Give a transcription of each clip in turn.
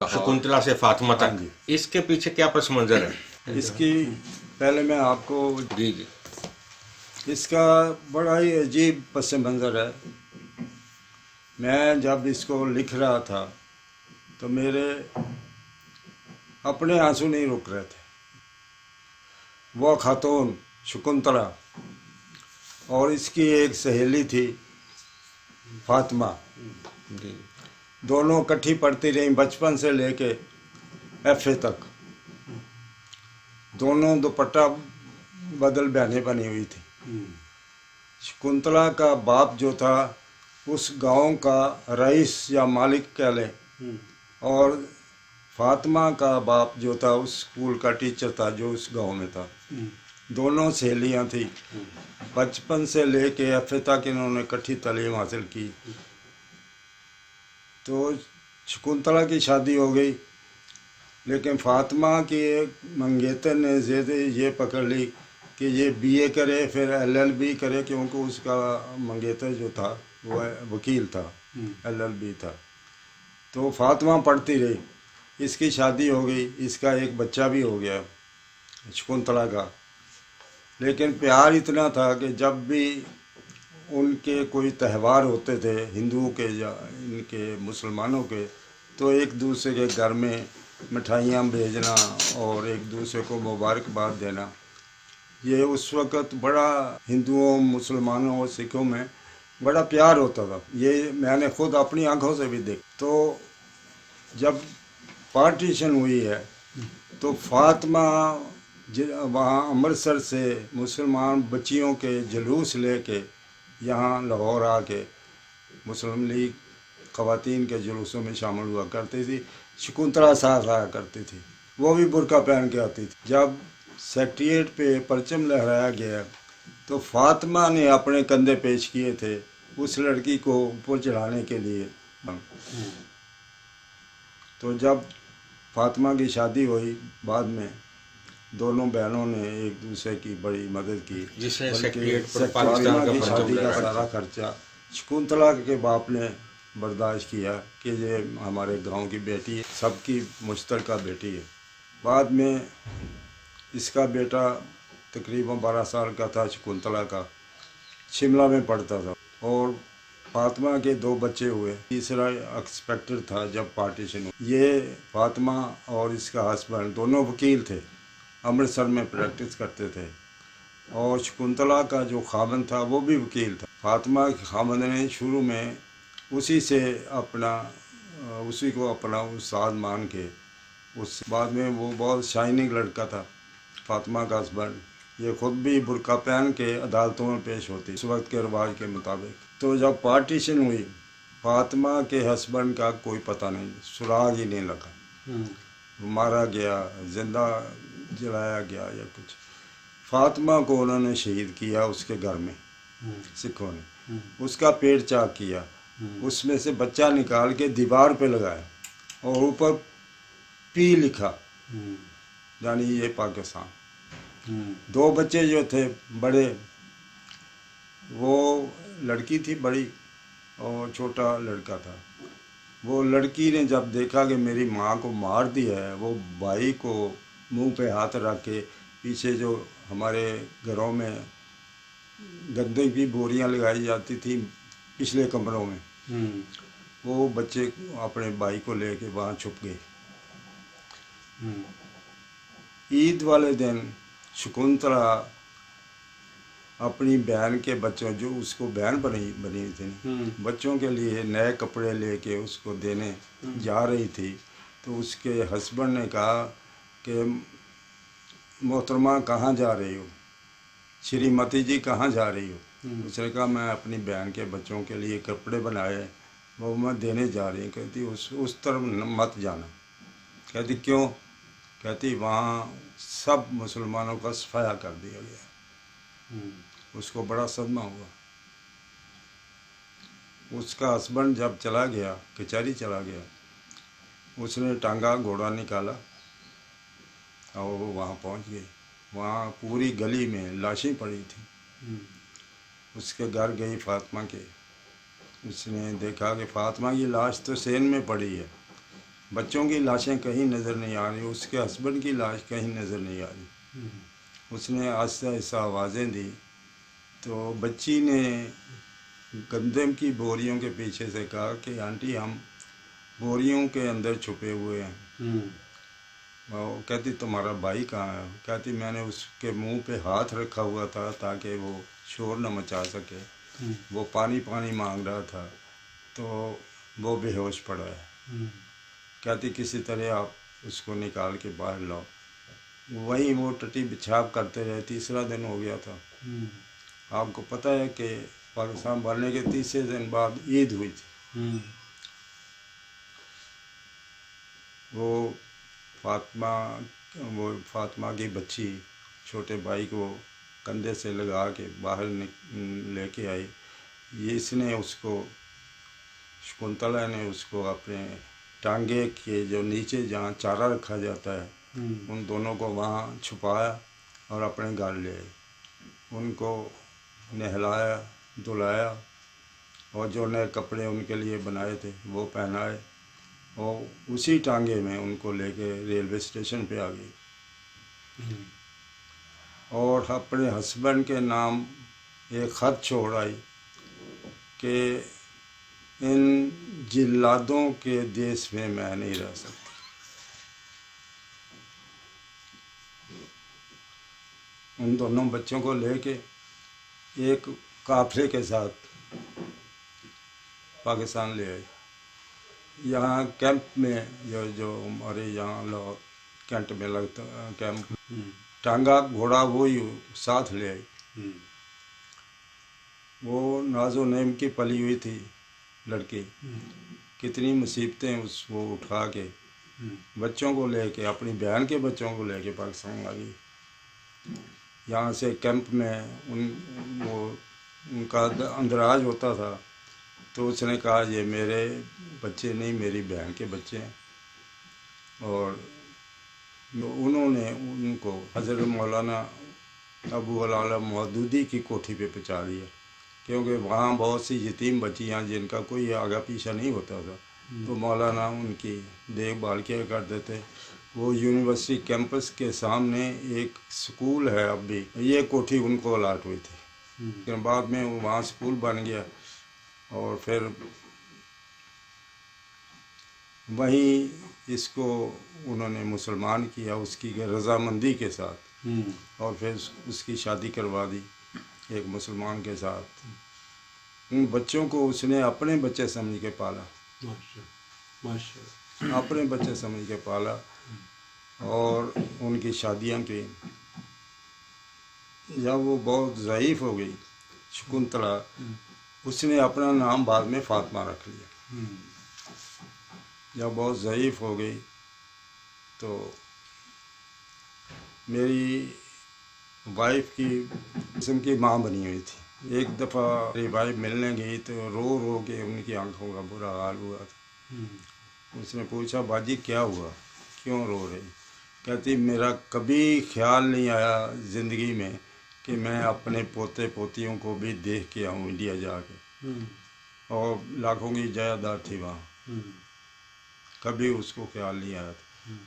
शकुंतला से फातिमा हाँ तक, जी। इसके पीछे क्या पस मंजर है? इसकी पहले मैं आपको जी जी। इसका बड़ा ही अजीब पस मंज़र है। मैं जब इसको लिख रहा था तो मेरे अपने आंसू नहीं रुक रहे थे। वह खातून शकुंतला और इसकी एक सहेली थी फातिमा, जी दोनों इकट्ठी पढ़ती रहीं बचपन से लेके एफए तक। दोनों दुपट्टा बदल बहनें बनी हुई थी। शकुंतला का बाप जो था उस गांव का रईस या मालिक कह लें, और फातिमा का बाप जो था उस स्कूल का टीचर था जो उस गांव में था। दोनों सहेलियां थी, बचपन से लेके एफए तक इन्होंने इकट्ठी तालीम हासिल की। तो शकुंतला की शादी हो गई, लेकिन फातिमा के मंगेतर ने ज़िद ये पकड़ ली कि ये बीए करे फिर एलएलबी करे, क्योंकि उसका मंगेतर जो था वो वकील था, एलएलबी था। तो फातिमा पढ़ती रही, इसकी शादी हो गई, इसका एक बच्चा भी हो गया शकुंतला का। लेकिन प्यार इतना था कि जब भी उनके कोई त्यौहार होते थे हिंदुओं के या इनके मुसलमानों के, तो एक दूसरे के घर में मिठाइयाँ भेजना और एक दूसरे को मुबारकबाद देना, ये उस वक़्त बड़ा हिंदुओं मुसलमानों और सिखों में बड़ा प्यार होता था। ये मैंने खुद अपनी आंखों से भी देख। तो जब पार्टीशन हुई है तो फातिमा वहाँ अमृतसर से मुसलमान बच्चियों के जुलूस लेके यहाँ लाहौर आके मुस्लिम लीग ख़वातीन के जुलूसों में शामिल हुआ करती थी। शकुंतला साथ आया करती थी, वो भी बुर्का पहन के आती थी। जब सेक्रेटेरिएट पे परचम लहराया गया तो फातिमा ने अपने कंधे पेश किए थे उस लड़की को ऊपर चढ़ाने के लिए। तो जब फातिमा की शादी हुई, बाद में दोनों बहनों ने एक दूसरे की बड़ी मदद की, जिसने बल्कि सेक्रेटेरिएट पर पाकिस्तान फातिमा का की परचम शादी का लहराया। सारा खर्चा शकुंतला के बाप ने बर्दाश्त किया कि ये हमारे गांव की बेटी है, सबकी मुश्तरका बेटी है। बाद में इसका बेटा तकरीबन 12 साल का था, शकुंतला का, शिमला में पढ़ता था। और फातिमा के 2 बच्चे हुए, तीसरा एक्सपेक्टेड था जब पार्टीशन हुई। ये फातिमा और इसका हस्बैंड दोनों वकील थे, अमृतसर में प्रैक्टिस करते थे। और शकुंतला का जो खामन था वो भी वकील था। फातिमा के खामन ने शुरू में उसी से उसी को अपना उस्ताद मान के, उस बाद में वो बहुत शाइनिंग लड़का था फातिमा का हस्बैंड। ये खुद भी बुर्का पहन के अदालतों में पेश होती उस वक्त के रिवाज के मुताबिक। तो जब पार्टीशन हुई, फातिमा के हस्बैंड का कोई पता नहीं, सुराग ही नहीं लगा। मारा गया, जिंदा जलाया गया या कुछ। फातिमा को उन्होंने शहीद किया उसके घर में, सिखों ने उसका पेट चाक किया, उसमें से बच्चा निकाल के दीवार पे लगाया और ऊपर पी लिखा, यानी ये पाकिस्तान। 2 बच्चे जो थे बड़े, वो लड़की थी बड़ी और छोटा लड़का था। वो लड़की ने जब देखा कि मेरी माँ को मार दिया है, वो भाई को मुंह पे हाथ रख के पीछे जो हमारे घरों में गद्दे की बोरियां लगाई जाती थी पिछले कमरों में, वो बच्चे अपने भाई को लेके वहाँ छुप गए। ईद वाले दिन शकुंतला अपनी बहन के बच्चों, जो उसको बहन बनी हुई थी, बच्चों के लिए नए कपड़े लेके उसको देने जा रही थी। तो उसके हस्बैंड ने कहा कि मोहतरमा कहाँ जा रही हो, श्रीमती जी कहाँ जा रही हो? उसने कहा मैं अपनी बहन के बच्चों के लिए कपड़े बनाए, वो मैं देने जा रही हूँ। कहती उस तरफ मत जाना। कहती क्यों? कहती वहाँ सब मुसलमानों का सफाया कर दिया गया। उसको बड़ा सदमा हुआ। उसका हस्बैंड जब चला गया, कचहरी चला गया, उसने टांगा घोड़ा निकाला और वो वहाँ पहुँच गए। वहाँ पूरी गली में लाशें पड़ी थी। उसके घर गई फातिमा के, उसने देखा कि फातिमा की लाश तो सेन में पड़ी है, बच्चों की लाशें कहीं नज़र नहीं आ रही, उसके हस्बैंड की लाश कहीं नज़र नहीं आ रही। उसने आहिस्ता आहिस्ता आवाज़ें दी तो बच्ची ने गंदम की बोरियों के पीछे से कहा कि आंटी हम बोरियों के अंदर छुपे हुए हैं। वो कहती तुम्हारा भाई कहाँ है? कहती मैंने उसके मुंह पे हाथ रखा हुआ था ताकि वो शोर न मचा सके। वो पानी पानी मांग रहा था तो वो बेहोश पड़ा है। कहती किसी तरह आप उसको निकाल के बाहर लाओ। वहीं वो टट्टी बिछाव करते रहे। तीसरा दिन हो गया था। आपको पता है कि पाकिस्तान बनने के तीसरे दिन बाद ईद हुई थी। वो फातिमा की बच्ची छोटे भाई को कंधे से लगा के बाहर लेके आई। ये इसने उसको, शकुंतला ने उसको अपने टांगे के जो नीचे जहाँ चारा रखा जाता है उन दोनों को वहाँ छुपाया और अपने घर ले आई। उनको नहलाया धुलाया और जो नए कपड़े उनके लिए बनाए थे वो पहनाए और उसी टांगे में उनको लेके रेलवे स्टेशन पे आ गई और अपने हस्बैंड के नाम एक ख़त छोड़ आई कि इन जिल्लादों के देश में मैं नहीं रह सकती। उन दोनों बच्चों को लेके एक काफिले के साथ पाकिस्तान ले आई। यहाँ कैंप में जो हमारे यहाँ लाहौर कैंट में लगता कैंप, टांगा घोड़ा वो ही साथ ले आई। वो नाजो नेम की पली हुई थी लड़की। कितनी मुसीबतें उसको उठा के बच्चों को लेके, अपनी बहन के बच्चों को लेके पाकिस्तान आ गई। यहाँ से कैंप में उनका अंदराज होता था तो उसने कहा ये मेरे बच्चे नहीं, मेरी बहन के बच्चे हैं। और उन्होंने उनको हज़रत मौलाना अबू अल-आला मौदूदी की कोठी पे पहुंचा दिया क्योंकि वहाँ बहुत सी यतीम बच्चियाँ जिनका कोई आगा पीछा नहीं होता था तो मौलाना उनकी देखभाल किया करते थे। वो यूनिवर्सिटी कैंपस के सामने एक स्कूल है, अब भी ये कोठी उनको अलाट हुई थी। लेकिन बाद में वहाँ स्कूल बन गया और फिर वहीं इसको उन्होंने मुसलमान किया उसकी रजामंदी के साथ और फिर उसकी शादी करवा दी एक मुसलमान के साथ। उन बच्चों को उसने अपने बच्चे समझ के पाला, अपने बच्चे समझ के पाला और उनकी शादियां की। जब वो बहुत ज़ईफ़ हो गई शकुंतला, उसने अपना नाम बाद में फातिमा रख लिया। जब बहुत ज़ईफ़ हो गई तो मेरी वाइफ की किस्म की माँ बनी हुई थी। एक दफ़ा मेरी वाइफ मिलने गई तो रो रो के उनकी आंखों का बुरा हाल हुआ था। उसने पूछा बाजी क्या हुआ, क्यों रो रही? कहती मेरा कभी ख्याल नहीं आया ज़िंदगी में कि मैं अपने पोते पोतियों को भी देख के आऊँ इंडिया जाके। और लाखों की जायदाद थी वहाँ, कभी उसको ख्याल नहीं आया था।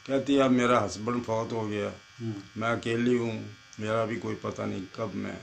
कहती अब मेरा हस्बैंड फौत हो गया, मैं अकेली हूँ, मेरा भी कोई पता नहीं कब मैं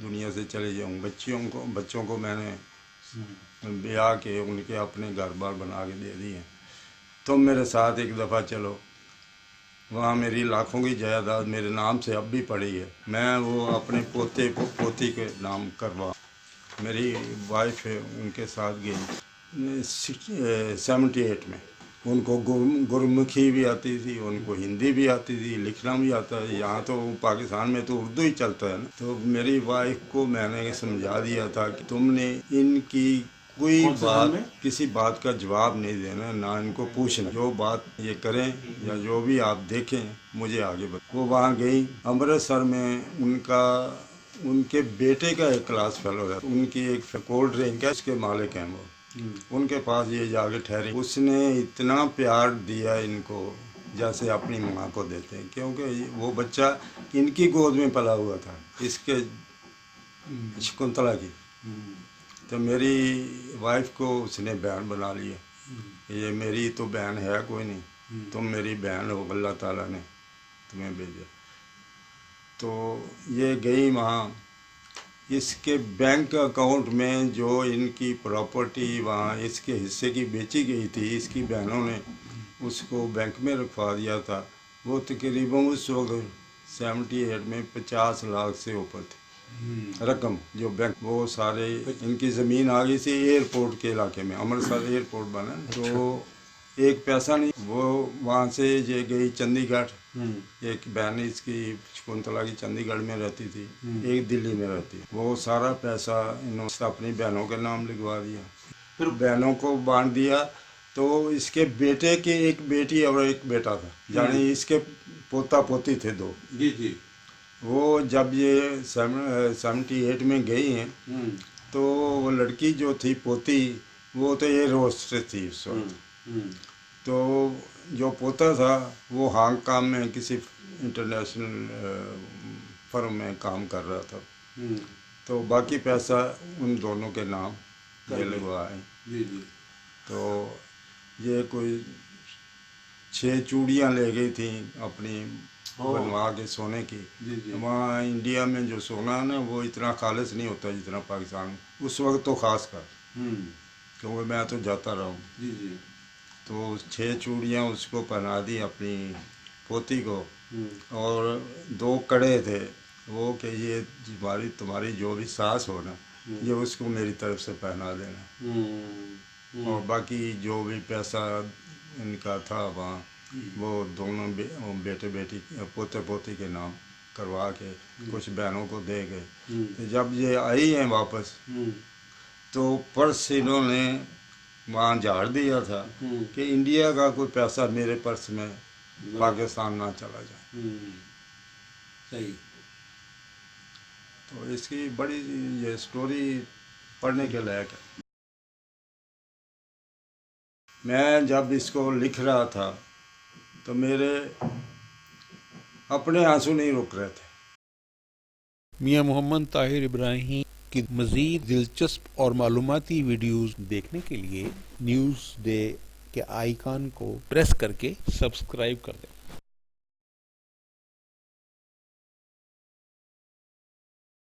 दुनिया से चले जाऊँ। बच्चों को मैंने ब्याह के उनके अपने घर बार बना के दे दिए। तुम मेरे साथ एक दफ़ा चलो, वहाँ मेरी लाखों की जायदाद मेरे नाम से अब भी पड़ी है, मैं वो अपने पोते पोती के नाम करवा। मेरी वाइफ उनके साथ गई 78 में। उनको गुरमुखी भी आती थी, उनको हिंदी भी आती थी, लिखना भी आता है। यहाँ तो पाकिस्तान में तो उर्दू ही चलता है ना। तो मेरी वाइफ को मैंने समझा दिया था कि तुमने इनकी कोई बात, किसी बात का जवाब नहीं देना, ना इनको पूछना। जो बात ये करें या जो भी आप देखें मुझे आगे बताओ। वो वहाँ गई अमृतसर में, उनके बेटे का एक क्लास फेलो है, उनकी एक कोल्ड ड्रिंक है उसके मालिक हैं वो, उनके पास ये जाके ठहरी। उसने इतना प्यार दिया इनको जैसे अपनी माँ को देते हैं, क्योंकि वो बच्चा इनकी गोद में पला हुआ था, इसके शकुंतला की। तो मेरी वाइफ को उसने बहन बना लिया। ये मेरी तो बहन है कोई नहीं, तुम मेरी बहन हो, अल्लाह ताला ने तुम्हें भेजा। तो ये गई वहाँ, इसके बैंक अकाउंट में जो इनकी प्रॉपर्टी वहाँ इसके हिस्से की बेची गई थी, इसकी बहनों ने उसको बैंक में रखवा दिया था। वो तकरीबन उस वक्त 78 में 50 लाख से ऊपर थी रकम जो बैंक, वो सारे इनकी ज़मीन आ गई थी एयरपोर्ट के इलाके में, अमृतसर एयरपोर्ट बना तो एक पैसा नहीं। वो वहाँ से ये गई चंडीगढ़, एक बहन इसकी शकुंतला की चंडीगढ़ में रहती थी, एक दिल्ली में रहती। वो सारा पैसा इन्होंने अपनी बहनों के नाम लिखवा दिया, फिर बहनों को बांट दिया। तो इसके बेटे की एक बेटी और एक बेटा था, यानी इसके पोता पोती थे दो। जी जी। वो जब ये 78 में गई हैं तो वो लड़की जो थी पोती, वो तो ये रोस्ट थी उस वक्त। तो जो पोता था वो हांगकांग में किसी इंटरनेशनल फर्म में काम कर रहा था। तो बाकी पैसा उन दोनों के नाम ये लगवाए। जी जी। तो ये कोई 6 चूड़ियाँ ले गई थी अपनी बनवा के सोने की। जी जी। वहाँ इंडिया में जो सोना है ना वो इतना खालिश नहीं होता जितना पाकिस्तान में, उस वक्त तो खास कर, क्योंकि मैं तो जाता रहा हूँ। जी जी। तो 6 चूड़ियाँ उसको पहना दी अपनी पोती को, और 2 कड़े थे वो कि ये तुम्हारी जो भी सास हो ना, ये उसको मेरी तरफ से पहना देना। और बाकी जो भी पैसा इनका था वहाँ वो दोनों बेटे बेटी पोते पोती के नाम करवा के कुछ बहनों को दे गए। तो जब ये आई हैं वापस तो पर्स इन्होंने वहाँ झाड़ दिया था कि इंडिया का कोई पैसा मेरे पर्स में पाकिस्तान ना चला जाए। सही। तो इसकी बड़ी ये स्टोरी पढ़ने के लायक है। मैं जब इसको लिख रहा था तो मेरे अपने आंसू नहीं रुक रहे थे। मियां मोहम्मद ताहिर इब्राहिम की मज़ीद दिलचस्प और मालूमाती वीडियोस देखने के लिए न्यूज़ डे के आइकन को प्रेस करके सब्सक्राइब कर दें।